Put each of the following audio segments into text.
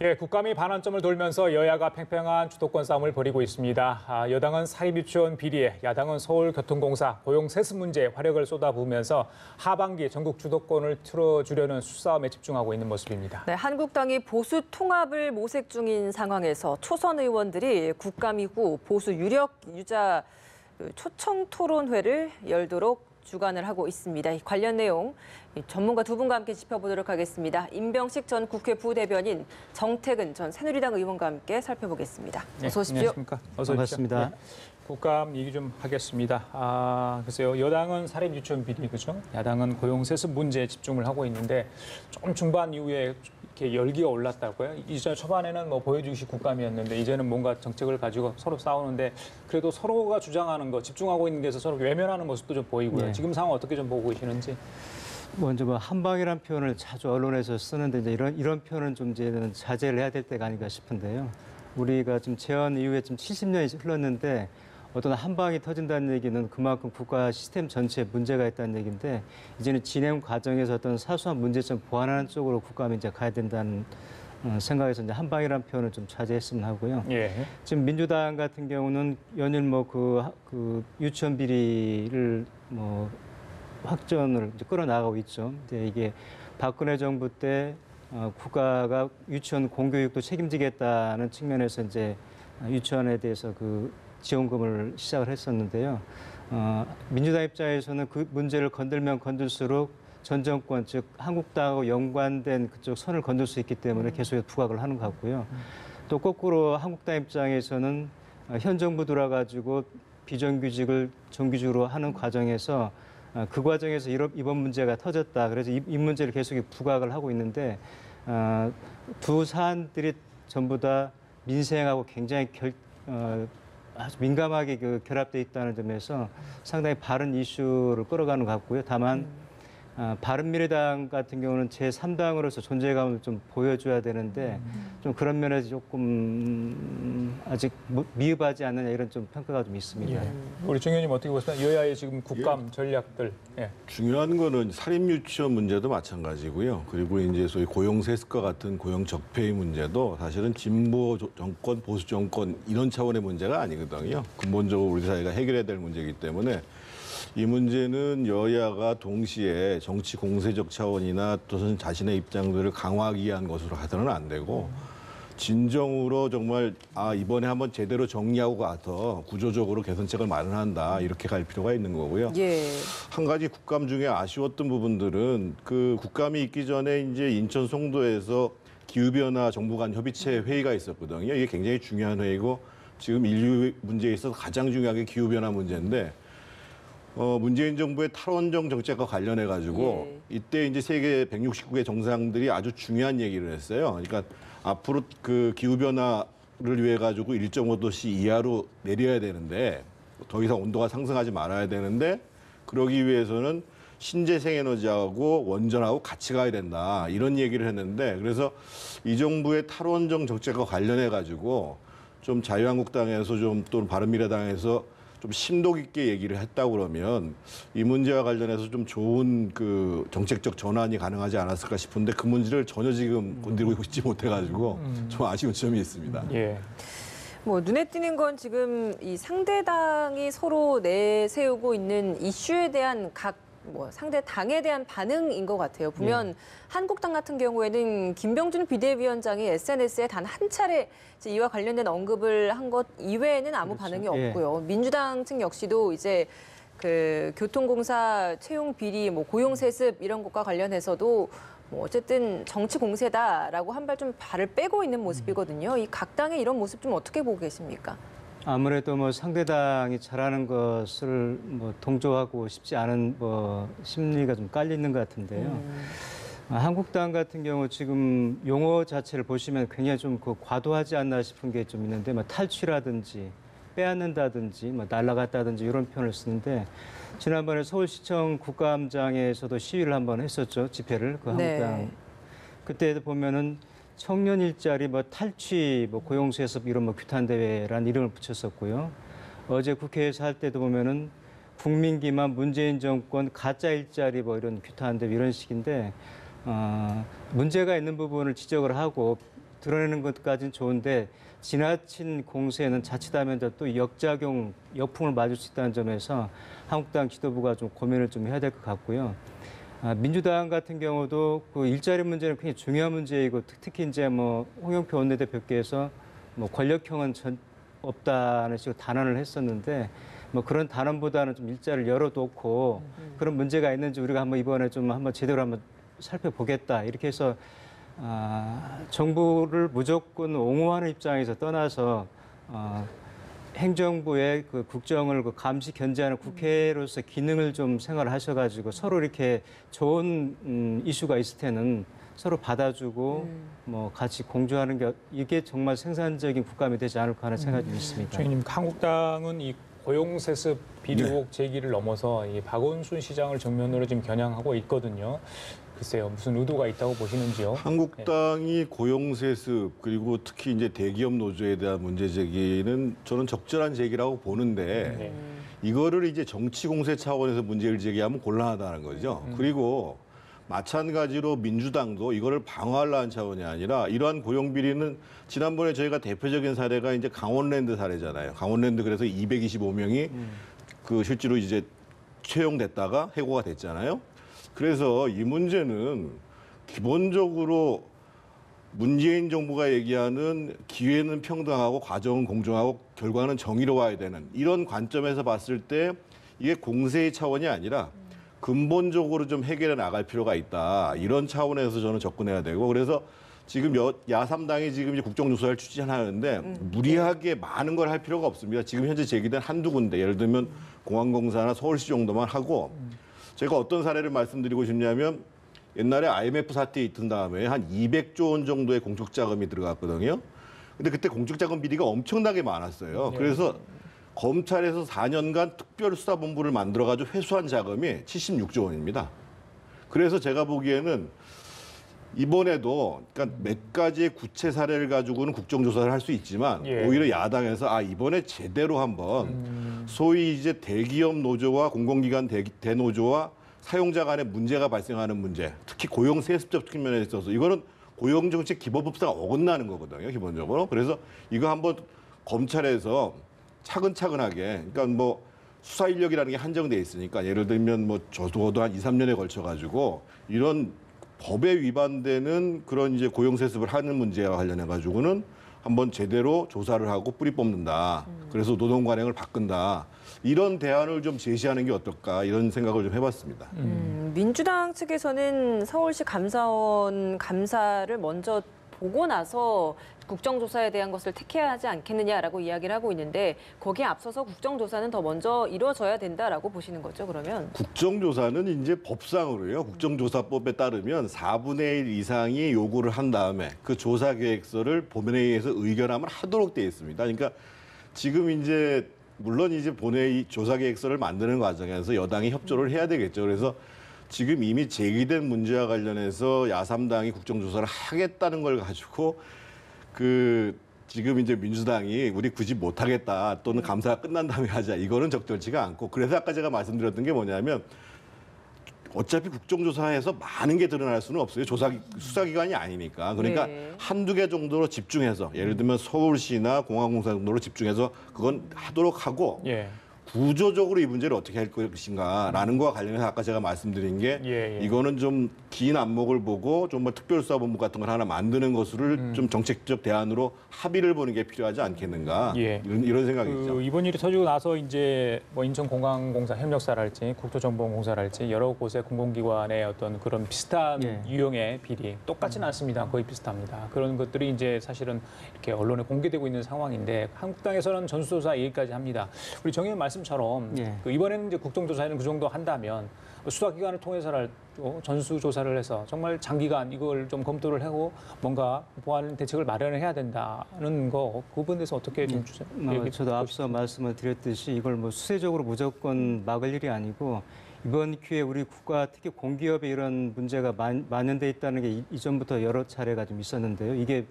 예, 국감이 반환점을 돌면서 여야가 팽팽한 주도권 싸움을 벌이고 있습니다. 여당은 사립유치원 비리에, 야당은 서울교통공사 고용 세습 문제에 화력을 쏟아부으면서 하반기 전국 주도권을 틀어주려는 수싸움에 집중하고 있는 모습입니다. 네, 한국당이 보수 통합을 모색 중인 상황에서 초선 의원들이 국감 이후 보수 유력 유자 초청 토론회를 열도록 주관을 하고 있습니다. 이 관련 내용 전문가 두 분과 함께 짚어보도록 하겠습니다. 임병식 전 국회 부대변인, 정태근 전 새누리당 의원과 함께 살펴보겠습니다. 어서 오십시오. 안녕하십니까? 어서 반갑습니다. 오십시오. 국감 얘기 좀 하겠습니다. 글쎄요, 여당은 사립유치원 비리, 그죠? 야당은 고용세습 문제에 집중을 하고 있는데 조금 중반 이후에 이렇게 열기가 올랐다고요. 이전 초반에는 뭐 보여주기식 국감이었는데 이제는 뭔가 정책을 가지고 서로 싸우는데 그래도 서로가 주장하는 거, 집중하고 있는 데서 서로 외면하는 모습도 좀 보이고요. 네. 지금 상황 어떻게 좀 보고 계시는지? 먼저 한방이라는 표현을 자주 언론에서 쓰는데 이제 이런 표현은 좀 이제는 자제를 해야 될 때가 아닌가 싶은데요. 우리가 좀 재헌 이후에 좀 70년이 흘렀는데 어떤 한방이 터진다는 얘기는 그만큼 국가 시스템 전체에 문제가 있다는 얘기인데 이제는 진행 과정에서 어떤 사소한 문제점 보완하는 쪽으로 국감이 이제 가야 된다는 생각에서 이제 한방이라는 표현을 좀 자제했으면 하고요. 예. 지금 민주당 같은 경우는 연일 그 유치원 비리를 확전을 이제 끌어나가고 있죠. 근데 이게 박근혜 정부 때 국가가 유치원 공교육도 책임지겠다는 측면에서 이제 유치원에 대해서 그 지원금을 시작을 했었는데요. 민주당 입장에서는 그 문제를 건들면 건들수록 전 정권, 즉 한국당하고 연관된 그쪽 선을 건들 수 있기 때문에 계속 부각을 하는 것 같고요. 또 거꾸로 한국당 입장에서는 현 정부 들어가지고 비정규직을 정규직으로 하는 과정에서 그 과정에서 이번 문제가 터졌다. 그래서 이 문제를 계속 부각을 하고 있는데 두 사안들이 전부 다 민생하고 굉장히 아주 민감하게 결합되어 있다는 점에서 상당히 바른 이슈를 끌어가는 것 같고요. 다만 바른미래당 같은 경우는 제3당으로서 존재감을 좀 보여줘야 되는데 좀 그런 면에서 조금 아직 미흡하지 않느냐 이런 좀 평가가 좀 있습니다. 예. 우리 정 의원님 어떻게 보세요? 여야의 지금 국감 전략들. 예. 중요한 거는 사립유치원 문제도 마찬가지고요. 그리고 이제 소위 고용세습과 같은 고용 적폐의 문제도 사실은 진보 정권, 보수 정권 이런 차원의 문제가 아니거든요. 근본적으로 우리 사회가 해결해야 될 문제이기 때문에 이 문제는 여야가 동시에 정치 공세적 차원이나 또는 자신의 입장들을 강화하기 위한 것으로 가서는 안 되고 진정으로 정말 이번에 한번 제대로 정리하고 가서 구조적으로 개선책을 마련한다 이렇게 갈 필요가 있는 거고요. 예. 한 가지 국감 중에 아쉬웠던 부분들은 그 국감이 있기 전에 이제 인천 송도에서 기후변화 정부 간 협의체 회의가 있었거든요. 이게 굉장히 중요한 회의고 지금 인류 문제에 있어서 가장 중요한 게 기후변화 문제인데 문재인 정부의 탈원전 정책과 관련해 가지고 이때 이제 세계 169개 정상들이 아주 중요한 얘기를 했어요. 그러니까 앞으로 그 기후 변화를 위해 가지고 1.5도씨 이하로 내려야 되는데 더 이상 온도가 상승하지 말아야 되는데 그러기 위해서는 신재생 에너지하고 원전하고 같이 가야 된다. 이런 얘기를 했는데 그래서 이 정부의 탈원전 정책과 관련해 가지고 좀 자유한국당에서 좀 또는 바른미래당에서 좀 심도 깊게 얘기를 했다고 그러면 이 문제와 관련해서 좀 좋은 그 정책적 전환이 가능하지 않았을까 싶은데 그 문제를 전혀 지금 건드리고 있지 못해가지고 좀 아쉬운 점이 있습니다. 예. 눈에 띄는 건 지금 이 상대당이 서로 내세우고 있는 이슈에 대한 상대 당에 대한 반응인 것 같아요. 보면 한국당 같은 경우에는 김병준 비대위원장이 SNS에 단 한 차례 이와 관련된 언급을 한 것 이외에는 아무 반응이 없고요. 민주당 측 역시도 이제 그 교통공사 채용 비리, 고용 세습 이런 것과 관련해서도 어쨌든 정치 공세다라고 한 발 좀 발을 빼고 있는 모습이거든요. 이 각 당의 이런 모습 좀 어떻게 보고 계십니까? 아무래도 상대당이 잘하는 것을 동조하고 싶지 않은 심리가 좀 깔리는 것 같은데요. 한국당 같은 경우 지금 용어 자체를 보시면 굉장히 좀 과도하지 않나 싶은 게 좀 있는데 탈취라든지 빼앗는다든지 날라갔다든지 이런 표현을 쓰는데 지난번에 서울시청 국감장에서도 시위를 한번 했었죠. 집회를 그 한국당. 네. 그때 보면은 청년 일자리 탈취 고용세습 이런 규탄대회라는 이름을 붙였었고요. 어제 국회에서 할 때도 보면은 국민기만 문재인 정권 가짜 일자리 이런 규탄대회 이런 식인데 문제가 있는 부분을 지적을 하고 드러내는 것까지는 좋은데 지나친 공세는 자칫하면 또 역작용, 역풍을 맞을 수 있다는 점에서 한국당 지도부가 좀 고민을 좀 해야 될 것 같고요. 민주당 같은 경우도 그 일자리 문제는 굉장히 중요한 문제이고 특히 이제 뭐 홍영표 원내대표께서 뭐 권력형은 없다는 식으로 단언을 했었는데 뭐 그런 단언보다는 좀 일자리를 열어놓고 그런 문제가 있는지 우리가 한번 이번에 좀 한번 제대로 한번 살펴보겠다 이렇게 해서 정부를 무조건 옹호하는 입장에서 떠나서 행정부의 그 국정을 감시 견제하는 국회로서 기능을 좀 생활하셔가지고 서로 이렇게 좋은 이슈가 있을 때는 서로 받아주고 뭐 같이 공조하는 게 이게 정말 생산적인 국감이 되지 않을까 하는 생각이 있습니다. 총리님, 한국당은 이 고용세습 비리 의혹 제기를 넘어서 이 박원순 시장을 정면으로 지금 겨냥하고 있거든요. 글쎄요, 무슨 의도가 있다고 보시는지요? 한국당이 고용세습 그리고 특히 이제 대기업 노조에 대한 문제 제기는 저는 적절한 제기라고 보는데 네. 이거를 이제 정치 공세 차원에서 문제를 제기하면 곤란하다는 거죠. 그리고 마찬가지로 민주당도 이거를 방어하려는 차원이 아니라 이러한 고용 비리는 지난번에 저희가 대표적인 사례가 이제 강원랜드 사례잖아요. 강원랜드 그래서 225명이 그 실제로 이제 채용됐다가 해고가 됐잖아요. 그래서 이 문제는 기본적으로 문재인 정부가 얘기하는 기회는 평등하고 과정은 공정하고 결과는 정의로워야 되는 이런 관점에서 봤을 때 이게 공세의 차원이 아니라 근본적으로 좀 해결해 나갈 필요가 있다. 이런 차원에서 저는 접근해야 되고 그래서 지금 야3당이 지금 이제 국정조사를 추진하는데 무리하게 많은 걸 할 필요가 없습니다. 지금 현재 제기된 한두 군데 예를 들면 공항공사나 서울시 정도만 하고 제가 어떤 사례를 말씀드리고 싶냐면 옛날에 IMF 사태 있던 다음에 한 200조 원 정도의 공적자금이 들어갔거든요. 근데 그때 공적자금 비리가 엄청나게 많았어요. 그래서 검찰에서 4년간 특별수사본부를 만들어가지고 회수한 자금이 76조 원입니다. 그래서 제가 보기에는 이번에도 그러니까 몇 가지의 구체 사례를 가지고는 국정조사를 할 수 있지만 예. 오히려 야당에서 이번에 제대로 한번 소위 이제 대기업 노조와 공공기관 대노조와 사용자 간의 문제가 발생하는 문제, 특히 고용 세습적 측면에 있어서 이거는 고용정책 기본법상에 어긋나는 거거든요, 기본적으로. 그래서 이거 한번 검찰에서 차근차근하게, 그러니까 뭐 수사 인력이라는 게 한정돼 있으니까 예를 들면 뭐 적어도 한 2, 3년에 걸쳐 가지고 이런 법에 위반되는 그런 이제 고용 세습을 하는 문제와 관련해 가지고는 한번 제대로 조사를 하고 뿌리 뽑는다. 그래서 노동 관행을 바꾼다. 이런 대안을 좀 제시하는 게 어떨까 이런 생각을 좀 해봤습니다. 민주당 측에서는 서울시 감사원 감사를 먼저 보고 나서 국정조사에 대한 것을 택해야 하지 않겠느냐라고 이야기를 하고 있는데 거기에 앞서서 국정조사는 더 먼저 이루어져야 된다라고 보시는 거죠, 그러면? 국정조사는 이제 법상으로요. 국정조사법에 따르면 4분의 1 이상이 요구를 한 다음에 그 조사 계획서를 본회의에서 의결함을 하도록 되어 있습니다. 그러니까 지금 이제 물론 이제 본회의 조사 계획서를 만드는 과정에서 여당이 협조를 해야 되겠죠. 그래서 지금 이미 제기된 문제와 관련해서 야3당이 국정조사를 하겠다는 걸 가지고 지금 이제 민주당이 우리 굳이 못하겠다 또는 감사가 끝난 다음에 하자 이거는 적절치가 않고 그래서 아까 제가 말씀드렸던 게 뭐냐면 어차피 국정조사에서 많은 게 드러날 수는 없어요. 수사기관이 아니니까. 그러니까 네. 한두 개 정도로 집중해서 예를 들면 서울시나 공항공사 정도로 집중해서 그건 하도록 하고 예. 구조적으로 이 문제를 어떻게 할 것인가라는 거와 관련해서 아까 제가 말씀드린 게 예. 이거는 좀 긴 안목을 보고 정말 특별수사본부 같은 걸 하나 만드는 것을 좀 정책적 대안으로 합의를 보는 게 필요하지 않겠는가 예. 이런 생각이죠. 이번 일이 터지고 나서 이제 뭐 인천공항공사 협력사랄지 국토정보공사랄지 여러 곳의 공공기관의 어떤 그런 비슷한 예. 유형의 비리 똑같지는 않습니다. 거의 비슷합니다. 그런 것들이 이제 사실은 이렇게 언론에 공개되고 있는 상황인데 한국당에서는 전수조사 얘기까지 합니다. 우리 정 의원 말씀처럼 예. 이번에는 이제 국정조사는 그 정도 한다면 수사기관을 통해서라도 전수조사를 해서 정말 장기간 이걸 좀 검토를 하고 뭔가 보완 대책을 마련을 해야 된다는 거 그 부분에서 어떻게 좀 저도 앞서 말씀을 드렸듯이 이걸 뭐 수세적으로 무조건 막을 일이 아니고 이번 기회에 우리 국가 특히 공기업에 이런 문제가 만연돼 있다는 게 이전부터 여러 차례가 좀 있었는데요. 이게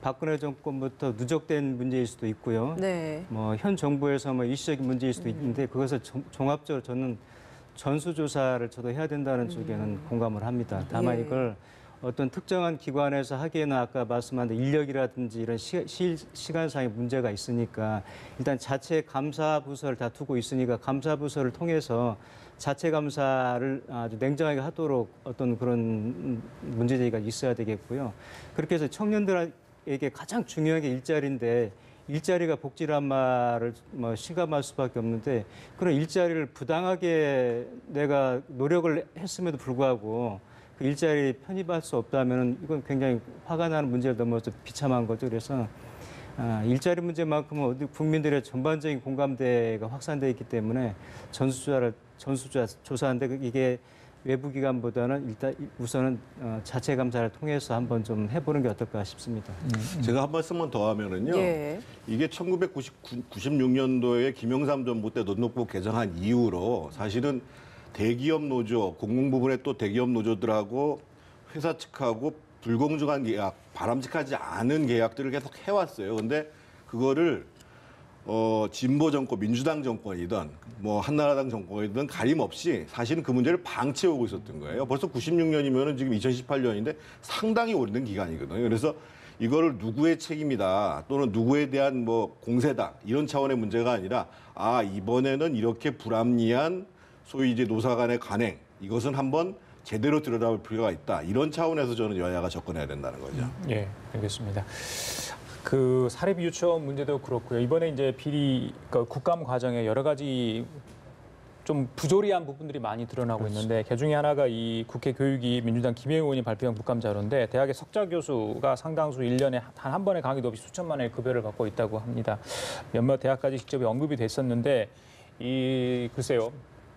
박근혜 정권부터 누적된 문제일 수도 있고요. 네. 뭐 현 정부에서 뭐 일시적인 문제일 수도 있는데 그것을 종합적으로 저는 전수조사를 저도 해야 된다는 쪽에는 공감을 합니다. 다만 예. 이걸 어떤 특정한 기관에서 하기에는 아까 말씀한 인력이라든지 이런 시간상의 문제가 있으니까 일단 자체 감사 부서를 다 두고 있으니까 감사 부서를 통해서 자체 감사를 아주 냉정하게 하도록 어떤 그런 문제제기가 있어야 되겠고요. 그렇게 해서 청년들에게 가장 중요한 게 일자리인데 일자리가 복지란 말을 뭐 실감할 수밖에 없는데 그런 일자리를 부당하게 내가 노력을 했음에도 불구하고 그 일자리 편입할 수 없다면 이건 굉장히 화가 나는 문제를 넘어서 비참한 거죠. 그래서 일자리 문제만큼은 어디 국민들의 전반적인 공감대가 확산되어 있기 때문에 전수조사 조사하는데 이게 외부 기관보다는 일단 우선은 자체 감사를 통해서 한번 좀 해보는 게 어떨까 싶습니다. 제가 한 말씀만 더 하면은요. 예. 이게 1996년도에 김영삼 정부 때 노동법 개정한 이후로 사실은 대기업 노조, 공공 부분의 또 대기업 노조들하고 회사 측하고 불공정한 계약, 바람직하지 않은 계약들을 계속 해왔어요. 근데 그거를 진보 정권, 민주당 정권이든 뭐 한나라당 정권이든 가림 없이 사실은 그 문제를 방치해오고 있었던 거예요. 벌써 96년이면은 지금 2018년인데 상당히 오래된 기간이거든요. 그래서 이거를 누구의 책임이다 또는 누구에 대한 뭐 공세다 이런 차원의 문제가 아니라 이번에는 이렇게 불합리한 소위 이제 노사 간의 간행 이것은 한번 제대로 들여다볼 필요가 있다. 이런 차원에서 저는 여야가 접근해야 된다는 거죠. 예, 알겠습니다. 그 사립 유치원 문제도 그렇고요. 이번에 이제 비리 국감 과정에 여러 가지 좀 부조리한 부분들이 많이 드러나고 있는데 그 중에 하나가 이 국회 교육위 민주당 김혜영 의원이 발표한 국감 자료인데 대학의 석좌 교수가 상당수 1년에 단 한 번의 강의도 없이 수천만 원의 급여를 받고 있다고 합니다. 몇몇 대학까지 직접 언급이 됐었는데 글쎄요.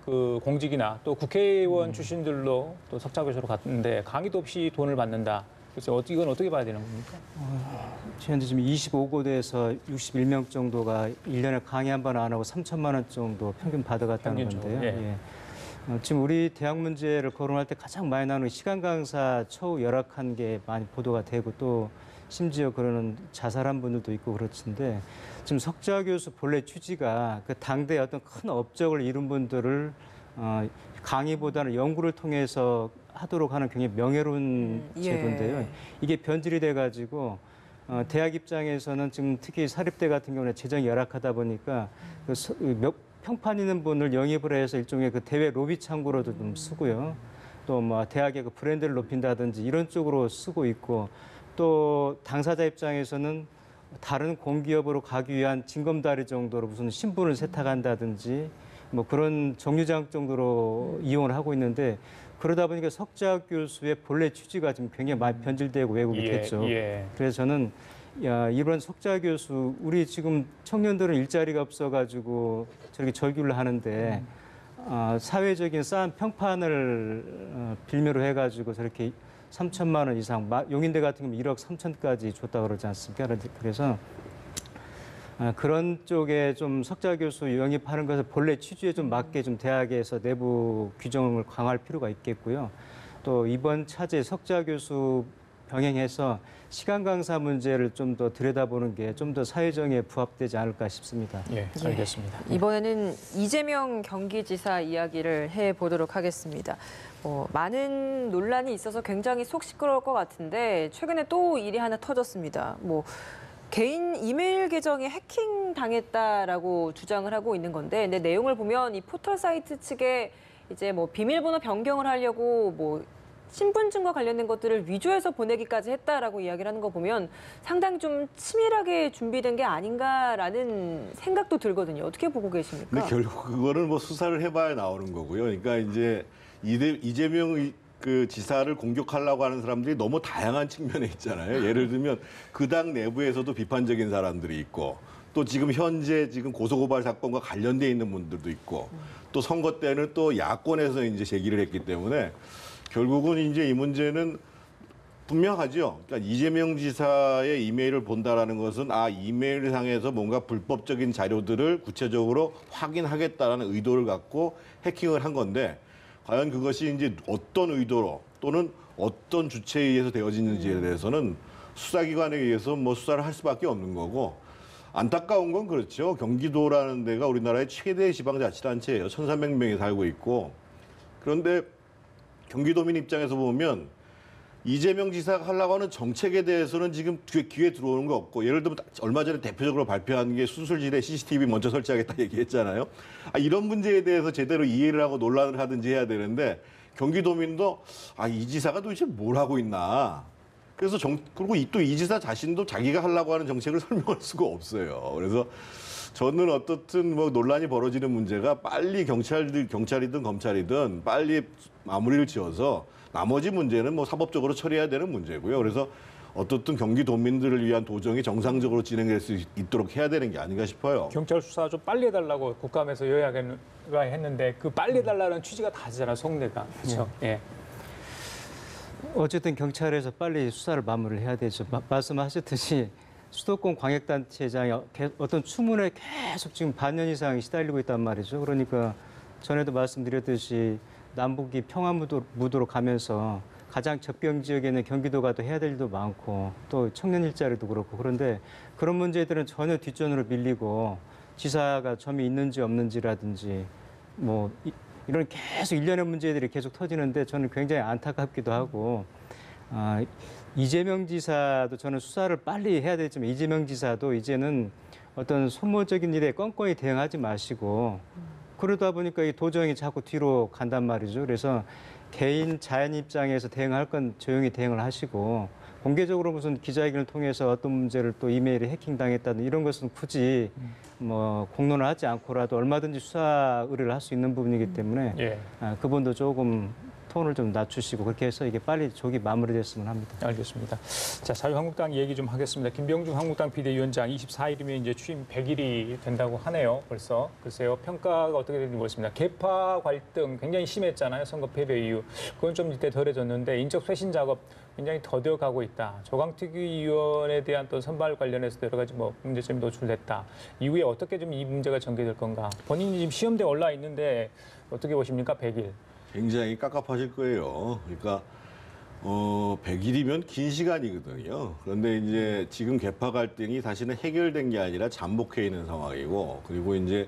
그 공직이나 또 국회의원 출신들로 또 석좌 교수로 갔는데 강의도 없이 돈을 받는다. 그래서 이건 어떻게 봐야 되는 겁니까? 현재 지금 25고대에서 61명 정도가 1년에 강의 한 번 안 하고 3천만 원 정도 평균 받아갔다는 건데요. 예. 지금 우리 대학 문제를 거론할 때 가장 많이 나오는 시간 강사 처우 열악한 게 많이 보도가 되고 또 심지어 그러는 자살한 분들도 있고 그렇던데 지금 석좌 교수 본래 취지가 그 당대에 어떤 큰 업적을 이룬 분들을 강의보다는 연구를 통해서 하도록 하는 굉장히 명예로운 제도인데요. 이게 변질이 돼가지고 대학 입장에서는 지금 특히 사립대 같은 경우는 재정이 열악하다 보니까 몇 평판 있는 분을 영입을 해서 일종의 그 대외 로비 창구로도 좀 쓰고요. 또 뭐 대학의 그 브랜드를 높인다든지 이런 쪽으로 쓰고 있고 또 당사자 입장에서는 다른 공기업으로 가기 위한 징검다리 정도로 무슨 신분을 세탁한다든지 뭐 그런 정류장 정도로 이용을 하고 있는데 그러다 보니까 석좌 교수의 본래 취지가 지금 굉장히 많이 변질되고 왜곡이 됐죠. 그래서 저는 이번 석좌 교수 우리 지금 청년들은 일자리가 없어가지고 저렇게 절규를 하는데 사회적인 쌓은 평판을 빌미로 해가지고 저렇게 3천만 원 이상 용인대 같은 경우는 1억 3천까지 줬다 그러지 않습니까? 그래서 그런 쪽에 좀 석좌 교수 영입하는 것을 본래 취지에 좀 맞게 좀 대학에서 내부 규정을 강화할 필요가 있겠고요. 또 이번 차제 석좌 교수 병행해서 시간 강사 문제를 좀 더 들여다보는 게 좀 더 사회정의에 부합되지 않을까 싶습니다. 예, 알겠습니다. 이번에는 이재명 경기지사 이야기를 해보도록 하겠습니다. 많은 논란이 있어서 굉장히 속 시끄러울 것 같은데 최근에 또 일이 하나 터졌습니다. 개인 이메일 계정이 해킹 당했다라고 주장을 하고 있는 건데, 근데 내용을 보면 이 포털 사이트 측에 이제 비밀번호 변경을 하려고 신분증과 관련된 것들을 위조해서 보내기까지 했다라고 이야기를 하는 거 보면 상당히 좀 치밀하게 준비된 게 아닌가라는 생각도 들거든요. 어떻게 보고 계십니까? 근데 결국 그거를 수사를 해봐야 나오는 거고요. 그러니까 이제 이재명 그 지사를 공격하려고 하는 사람들이 너무 다양한 측면에 있잖아요. 예를 들면 그 당 내부에서도 비판적인 사람들이 있고 또 지금 현재 고소고발 사건과 관련돼 있는 분들도 있고 또 선거 때는 또 야권에서 이제 제기를 했기 때문에 결국은 이제 이 문제는 분명하죠. 그러니까 이재명 지사의 이메일을 본다라는 것은 이메일 상에서 뭔가 불법적인 자료들을 구체적으로 확인하겠다라는 의도를 갖고 해킹을 한 건데 과연 그것이 이제 어떤 의도로 또는 어떤 주체에 의해서 되어지는지에 대해서는 수사기관에 의해서 수사를 할 수밖에 없는 거고 안타까운 건 그렇죠. 경기도라는 데가 우리나라의 최대 지방자치단체예요. 1,300명이 살고 있고 그런데 경기도민 입장에서 보면 이재명 지사가 하려고 하는 정책에 대해서는 지금 귀에 들어오는 거 없고, 예를 들면 얼마 전에 대표적으로 발표한 게 수술실에 CCTV 먼저 설치하겠다 얘기했잖아요. 이런 문제에 대해서 제대로 이해를 하고 논란을 하든지 해야 되는데, 경기도민도 이 지사가 도대체 뭘 하고 있나. 그래서 그리고 또 이 지사 자신도 자기가 하려고 하는 정책을 설명할 수가 없어요. 그래서 저는 어떻든 뭐 논란이 벌어지는 문제가 빨리 경찰이든 검찰이든 빨리 마무리를 지어서 나머지 문제는 뭐 사법적으로 처리해야 되는 문제고요. 그래서 어떻든 경기도민들을 위한 도정이 정상적으로 진행될 수 있도록 해야 되는 게 아닌가 싶어요. 경찰 수사 좀 빨리 해달라고 국감에서 여야가 했는데 그 빨리 해달라는 취지가 다르잖아, 속내가. 그렇죠? 예. 어쨌든 경찰에서 빨리 수사를 마무리를 해야 되죠. 말씀하셨듯이 수도권 광역단체장이 어떤 추문에 계속 지금 반년 이상 시달리고 있단 말이죠. 그러니까 전에도 말씀드렸듯이 남북이 평화무도로 가면서 가장 적병 지역에는 경기도가 또 해야 될 일도 많고 또 청년 일자리도 그렇고, 그런데 그런 문제들은 전혀 뒷전으로 밀리고 지사가 점이 있는지 없는지라든지 뭐 이런 계속 일련의 문제들이 계속 터지는데 저는 굉장히 안타깝기도 하고, 이재명 지사도 저는 수사를 빨리 해야 되지만 이재명 지사도 이제는 어떤 소모적인 일에 껌껌이 대응하지 마시고, 그러다 보니까 이 도정이 자꾸 뒤로 간단 말이죠. 그래서 개인 자연 입장에서 대응할 건 조용히 대응을 하시고, 공개적으로 무슨 기자회견을 통해서 어떤 문제를 또 이메일에 해킹당했다든 이런 것은 굳이 뭐 공론을 하지 않고라도 얼마든지 수사 의뢰를 할 수 있는 부분이기 때문에 예. 그분도 조금 톤을 좀 낮추시고 그렇게 해서 이게 빨리 조기 마무리됐으면 합니다. 알겠습니다. 자, 자유한국당 얘기 좀 하겠습니다. 김병중 한국당 비대위원장 24일이면 이제 취임 100일이 된다고 하네요. 벌써. 글쎄요. 평가가 어떻게 되는지 모르겠습니다. 계파 갈등 굉장히 심했잖아요. 선거 패배 이후. 그건 좀 이때 덜해졌는데 인적 쇄신 작업 굉장히 더뎌가고 있다. 조강특위 위원에 대한 또 선발 관련해서 여러 가지 뭐 문제점이 노출됐다. 이후에 어떻게 좀 이 문제가 전개될 건가. 본인이 지금 시험대에 올라 있는데 어떻게 보십니까? 100일. 굉장히 깝깝하실 거예요. 그러니까 100일이면 긴 시간이거든요. 그런데 이제 지금 계파 갈등이 사실은 해결된 게 아니라 잠복해 있는 상황이고, 그리고 이제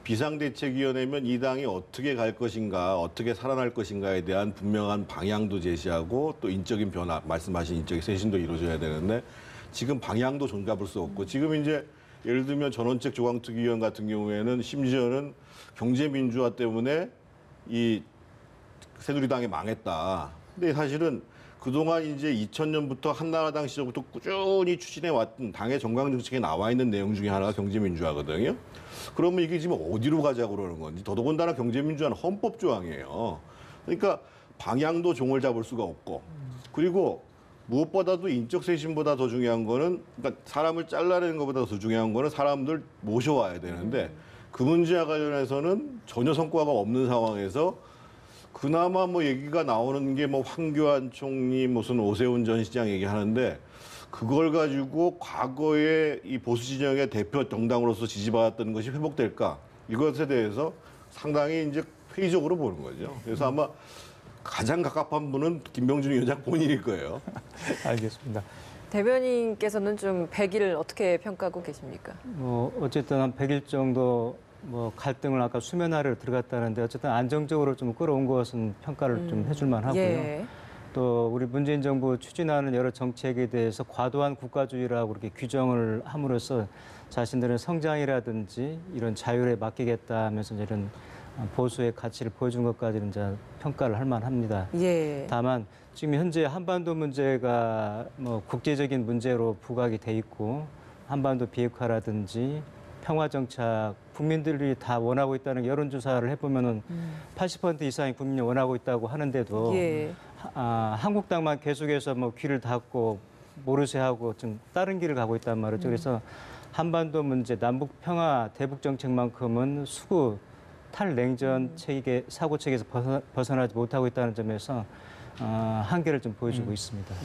비상대책위원회면 이 당이 어떻게 갈 것인가, 어떻게 살아날 것인가에 대한 분명한 방향도 제시하고 또 인적인 변화, 말씀하신 인적인 쇄신도 이루어져야 되는데 지금 방향도 손잡을 수 없고, 지금 이제 예를 들면 전원책 조강특위위원 같은 경우에는 심지어는 경제민주화 때문에 이 새누리당이 망했다. 근데 사실은 그동안 이제 2000년부터 한나라당 시절부터 꾸준히 추진해 왔던 당의 정강 정책에 나와 있는 내용 중에 하나가 경제민주화거든요. 그러면 이게 지금 어디로 가자고 그러는 건지, 더더군다나 경제민주화는 헌법 조항이에요. 그러니까 방향도 종을 잡을 수가 없고, 그리고 무엇보다도 인적 쇄신보다 더 중요한 거는, 그러니까 사람을 잘라내는 것보다 더 중요한 거는 사람들 모셔와야 되는데 그 문제와 관련해서는 전혀 성과가 없는 상황에서 그나마 뭐 얘기가 나오는 게 뭐 황교안 총리, 무슨 오세훈 전 시장 얘기하는데, 그걸 가지고 과거에 이 보수 진영의 대표 정당으로서 지지받았던 것이 회복될까? 이것에 대해서 상당히 이제 회의적으로 보는 거죠. 그래서 아마 가장 가깝한 분은 김병준 위원장 본인일 거예요. 알겠습니다. 대변인께서는 좀 100일을 어떻게 평가하고 계십니까? 어쨌든 한 100일 정도 뭐 갈등을 아까 수면 아래로 들어갔다는데 어쨌든 안정적으로 좀 끌어온 것은 평가를 좀 해줄 만하고요. 예. 또 우리 문재인 정부 추진하는 여러 정책에 대해서 과도한 국가주의라고 그렇게 규정을 함으로써 자신들은 성장이라든지 이런 자율에 맡기겠다 하면서 이런 보수의 가치를 보여준 것까지는 이제 평가를 할 만합니다. 예. 다만 지금 현재 한반도 문제가 뭐 국제적인 문제로 부각이 돼 있고, 한반도 비핵화라든지 평화 정착, 국민들이 다 원하고 있다는 여론조사를 해보면은 80% 이상의 국민이 원하고 있다고 하는데도 예. 한국당만 계속해서 뭐 귀를 닫고 모르쇠하고 좀 다른 길을 가고 있단 말이죠. 그래서 한반도 문제, 남북 평화 대북 정책만큼은 수구 탈냉전 체계 사고 체계에서 벗어나지 못하고 있다는 점에서 한계를 좀 보여주고 있습니다.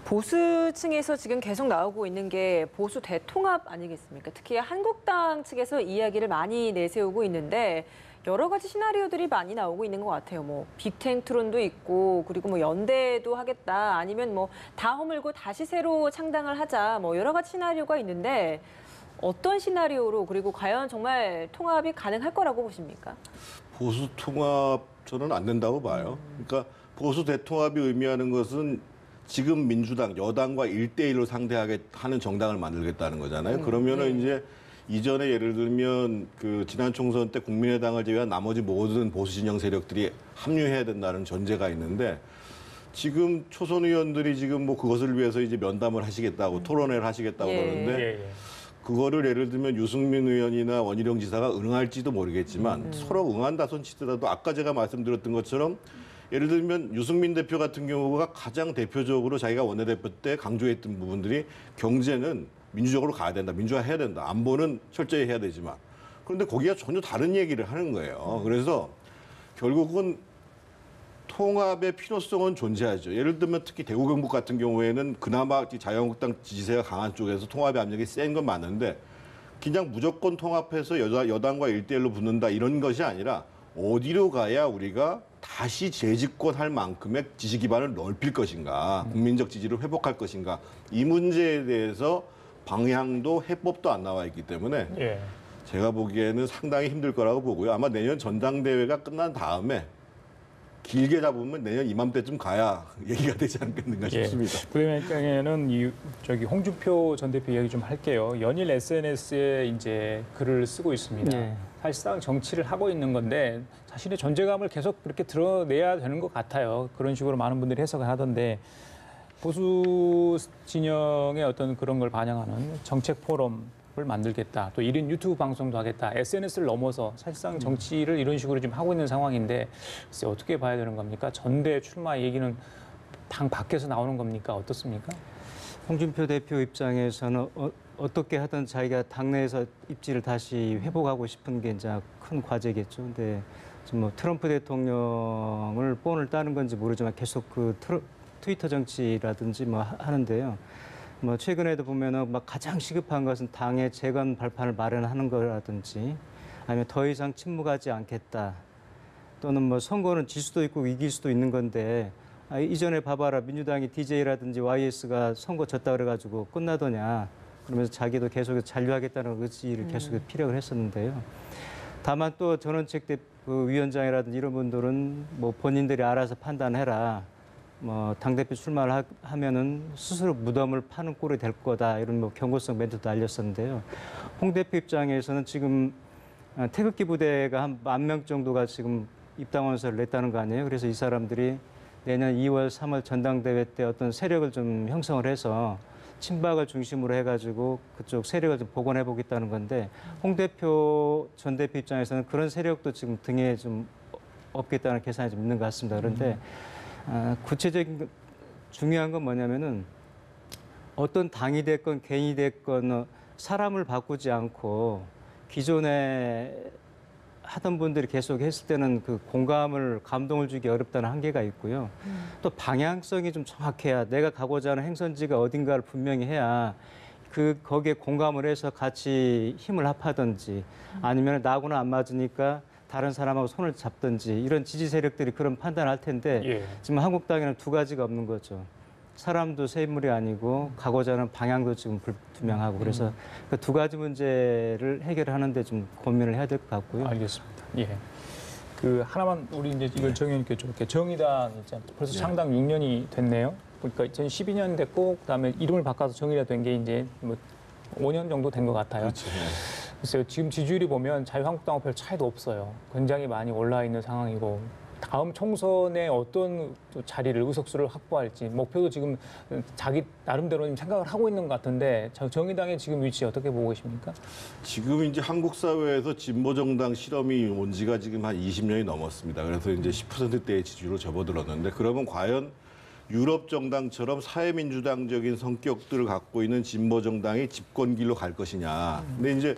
보수층에서 지금 계속 나오고 있는 게 보수 대통합 아니겠습니까? 특히 한국당 측에서 이야기를 많이 내세우고 있는데 여러 가지 시나리오들이 많이 나오고 있는 것 같아요. 뭐 빅탱트론도 있고, 그리고 뭐 연대도 하겠다, 아니면 뭐 다 허물고 다시 새로 창당을 하자, 뭐 여러 가지 시나리오가 있는데 어떤 시나리오로, 그리고 과연 정말 통합이 가능할 거라고 보십니까? 보수 통합 저는 안 된다고 봐요. 그러니까 보수 대통합이 의미하는 것은 지금 민주당 여당과 1대1로 상대하게 하는 정당을 만들겠다는 거잖아요. 그러면은 이제 이전에 예를 들면 그 지난 총선 때 국민의당을 제외한 나머지 모든 보수 진영 세력들이 합류해야 된다는 전제가 있는데 지금 초선 의원들이 지금 뭐 그것을 위해서 이제 면담을 하시겠다고 토론회를 하시겠다고 그러는데 그거를 예를 들면 유승민 의원이나 원희룡 지사가 응할지도 모르겠지만 서로 응한다 손 치더라도 아까 제가 말씀드렸던 것처럼 예를 들면 유승민 대표 같은 경우가 가장 대표적으로 자기가 원내대표 때 강조했던 부분들이 경제는 민주적으로 가야 된다. 민주화해야 된다. 안보는 철저히 해야 되지만. 그런데 거기가 전혀 다른 얘기를 하는 거예요. 그래서 결국은 통합의 필요성은 존재하죠. 예를 들면 특히 대구 경북 같은 경우에는 그나마 자유한국당 지지세가 강한 쪽에서 통합의 압력이 센 건 맞는데 그냥 무조건 통합해서 여당과 1대1로 붙는다 이런 것이 아니라 어디로 가야 우리가 다시 재집권할 만큼의 지지 기반을 넓힐 것인가, 국민적 지지를 회복할 것인가 이 문제에 대해서 방향도 해법도 안 나와 있기 때문에 제가 보기에는 상당히 힘들 거라고 보고요. 아마 내년 전당대회가 끝난 다음에 길게 잡으면 내년 이맘때쯤 가야 얘기가 되지 않겠는가 싶습니다. 부대변인께는 저기 홍준표 전 대표 얘기 좀 할게요. 연일 SNS에 이제 글을 쓰고 있습니다. 사실상 정치를 하고 있는 건데 자신의 존재감을 계속 그렇게 드러내야 되는 것 같아요. 그런 식으로 많은 분들이 해석을 하던데 보수 진영의 어떤 그런 걸 반영하는 정책 포럼을 만들겠다. 또 1인 유튜브 방송도 하겠다. SNS를 넘어서 사실상 정치를 이런 식으로 지금 하고 있는 상황인데 글쎄 어떻게 봐야 되는 겁니까? 전대 출마 얘기는 당 밖에서 나오는 겁니까? 어떻습니까? 홍준표 대표 입장에서는 어떻게 하든 자기가 당내에서 입지를 다시 회복하고 싶은 게 이제 큰 과제겠죠. 근데 지금 뭐 트럼프 대통령을 본을 따는 건지 모르지만 계속 그 트위터 정치라든지 뭐 하는데요. 뭐 최근에도 보면은 막 가장 시급한 것은 당의 재건 발판을 마련하는 거라든지 아니면 더 이상 침묵하지 않겠다. 또는 뭐 선거는 질 수도 있고 이길 수도 있는 건데 이전에 봐봐라 민주당이 DJ라든지 YS가 선거 졌다 그래가지고 끝나더냐. 그러면서 자기도 계속 잔류하겠다는 의지를 계속 피력을 했었는데요. 다만 또 전원책 그 위원장이라든지 이런 분들은 뭐 본인들이 알아서 판단해라. 뭐 당대표 출마를 하면은 스스로 무덤을 파는 꼴이 될 거다. 이런 뭐 경고성 멘트도 알렸었는데요. 홍 대표 입장에서는 지금 태극기 부대가 한 10,000명 정도가 지금 입당원서를 냈다는 거 아니에요. 그래서 이 사람들이 내년 2월, 3월 전당대회 때 어떤 세력을 좀 형성을 해서 친박을 중심으로 해가지고 그쪽 세력을 좀 복원해 보겠다는 건데 홍 대표 전 대표 입장에서는 그런 세력도 지금 등에 좀 없겠다는 계산이 좀 있는 것 같습니다. 그런데 구체적인 중요한 건 뭐냐면은 어떤 당이 됐건 개인이 됐건 사람을 바꾸지 않고 기존에 하던 분들이 계속 했을 때는 그 공감을 감동을 주기 어렵다는 한계가 있고요. 또 방향성이 좀 정확해야 내가 가고자 하는 행선지가 어딘가를 분명히 해야 거기에 공감을 해서 같이 힘을 합하든지 아니면 나하고는 안 맞으니까 다른 사람하고 손을 잡든지 이런 지지 세력들이 그런 판단을 할 텐데 지금 한국당에는 두 가지가 없는 거죠. 사람도 새 인물이 아니고 가고자 하는 방향도 지금 불투명하고 그래서 그 두 가지 문제를 해결하는데 좀 고민을 해야 될 것 같고요. 알겠습니다. 그 하나만 우리 이제 이걸 정의님께 좀 정의당 벌써 창당 6년이 됐네요. 그러니까 2012년 됐고 그다음에 이름을 바꿔서 정의당 된 게 이제 뭐 5년 정도 된 것 같아요. 그렇죠. 글쎄요, 지금 지지율이 보면 자유한국당하고 별 차이도 없어요. 굉장히 많이 올라 있는 상황이고 다음 총선에 어떤 자리를 의석수를 확보할지 목표도 지금 자기 나름대로 지금 생각을 하고 있는 것 같은데 정의당의 지금 위치 어떻게 보고 계십니까? 지금 이제 한국 사회에서 진보 정당 실험이 온 지가 지금 한 20년이 넘었습니다. 그래서 이제 10%대의 지지율로 접어들었는데 그러면 과연 유럽 정당처럼 사회민주당적인 성격들을 갖고 있는 진보 정당이 집권길로 갈 것이냐. 근데 이제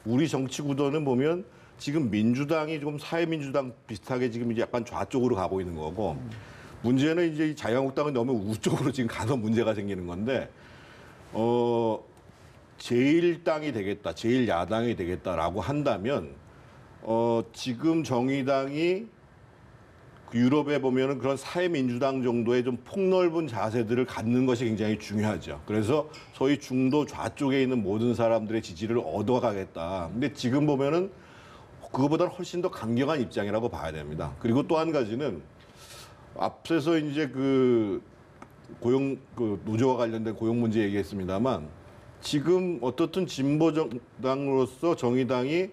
우리 정치 구도는 보면 지금 민주당이 좀 사회민주당 비슷하게 지금 이제 약간 좌쪽으로 가고 있는 거고 문제는 이제 자유한국당은 너무 우쪽으로 지금 가서 문제가 생기는 건데 제1당이 되겠다, 제1야당이 되겠다라고 한다면 지금 정의당이 유럽에 보면은 그런 사회민주당 정도의 좀 폭넓은 자세들을 갖는 것이 굉장히 중요하죠. 그래서 소위 중도 좌쪽에 있는 모든 사람들의 지지를 얻어가겠다. 근데 지금 보면은 그거보다 훨씬 더 강경한 입장이라고 봐야 됩니다. 그리고 또 한 가지는 앞서서 이제 그 고용 그 노조와 관련된 고용 문제 얘기했습니다만 지금 어떻든 진보 정당으로서 정의당이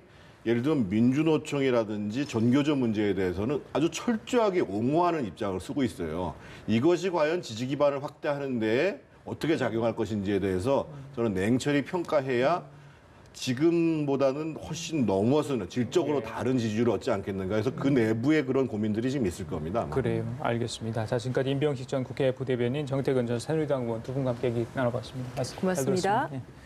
예를 들면 민주노총이라든지 전교조 문제에 대해서는 아주 철저하게 옹호하는 입장을 쓰고 있어요. 이것이 과연 지지 기반을 확대하는 데 어떻게 작용할 것인지에 대해서 저는 냉철히 평가해야 지금보다는 훨씬 넘어서는 질적으로 다른 지지율을 얻지 않겠는가 해서 그 내부에 그런 고민들이 지금 있을 겁니다. 아마. 그래요. 알겠습니다. 자, 지금까지 임병식 전 국회 부대변인, 정태근 전 새누리당 의원 두 분과 함께 얘기 나눠봤습니다. 말씀 잘 고맙습니다. 들었습니다. 예.